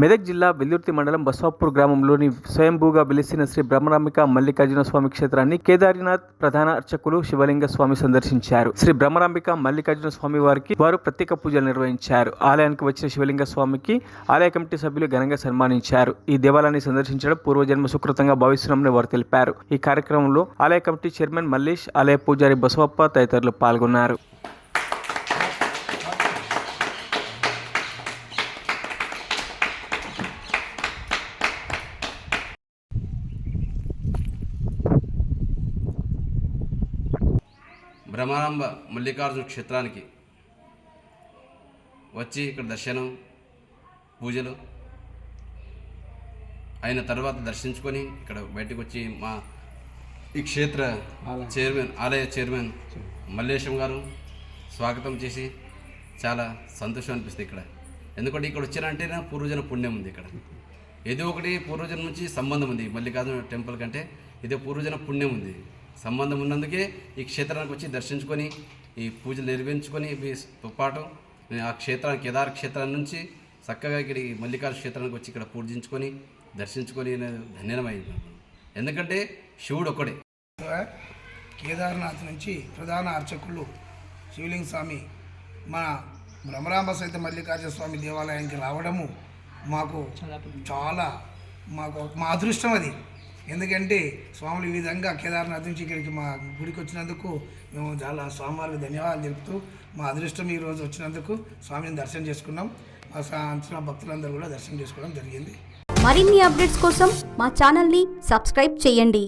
మెదక్ జిల్లా వెల్దుర్తి మండలం బసవాపూర్ గ్రామంలోని స్వయంభూగా వెలిసిన శ్రీ బ్రహ్మరాంబిక మల్లికార్జున స్వామి క్షేత్రాన్ని కేదార్నాథ్ ప్రధాన అర్చకులు శివలింగ స్వామి సందర్శించారు. శ్రీ బ్రహ్మరాంబిక మల్లికార్జున స్వామి వారు ప్రత్యేక పూజలు నిర్వహించారు. ఆలయానికి వచ్చిన శివలింగ స్వామికి ఆలయ కమిటీ సభ్యులు ఘనంగా సన్మానించారు. ఈ దేవాలయాన్ని సందర్శించడం పూర్వజన్మ సుకృతంగా భావిస్తున్నామని వారు తెలిపారు. ఈ కార్యక్రమంలో ఆలయ కమిటీ చైర్మన్ మల్లేష్, ఆలయ పూజారి బసవప్ప తదితరులు పాల్గొన్నారు. బ్రహ్మరాంబ మల్లికార్జున క్షేత్రానికి వచ్చి ఇక్కడ దర్శనం పూజలు అయిన తర్వాత దర్శించుకొని ఇక్కడ బయటకు వచ్చి మా ఈ క్షేత్ర ఆలయ చైర్మన్ మల్లేశం గారు స్వాగతం చేసి చాలా సంతోషం అనిపిస్తుంది ఇక్కడ. ఎందుకంటే ఇక్కడ వచ్చినంటేనే పూర్వజన పుణ్యం ఉంది. ఇక్కడ ఏదో ఒకటి పూర్వజన నుంచి సంబంధం ఉంది. మల్లికార్జున టెంపుల్ కంటే ఇదే పూర్వజన పుణ్యం ఉంది, సంబంధం ఉన్నందుకే ఈ క్షేత్రానికి వచ్చి దర్శించుకొని ఈ పూజలు నిర్వహించుకొని వీటితో పాటు ఆ క్షేత్రానికి కేదార్ క్షేత్రం నుంచి చక్కగా ఇక్కడ ఈ మల్లికార్జున క్షేత్రానికి వచ్చి ఇక్కడ పూజించుకొని దర్శించుకొని ధన్యమైంది. ఎందుకంటే శివుడు ఒక్కడే. కేదార్నాథ్ నుంచి ప్రధాన అర్చకులు శివలింగ స్వామి మన బ్రహ్మరాంబ సహిత మల్లికార్జున స్వామి దేవాలయానికి రావడము మా అదృష్టం అది. ఎందుకంటే స్వాములు ఈ విధంగా కేదార్నాథ్ నుంచి ఇక్కడికి మా గుడికి వచ్చినందుకు మేము చాలా స్వామివారికి ధన్యవాదాలు తెలుపుతూ మా అదృష్టం ఈరోజు వచ్చినందుకు స్వామిని దర్శనం చేసుకున్నాం. మా భక్తులందరూ కూడా దర్శనం చేసుకోవడం జరిగింది. మరిన్ని అప్డేట్స్ కోసం మా ఛానల్ని సబ్స్క్రైబ్ చేయండి.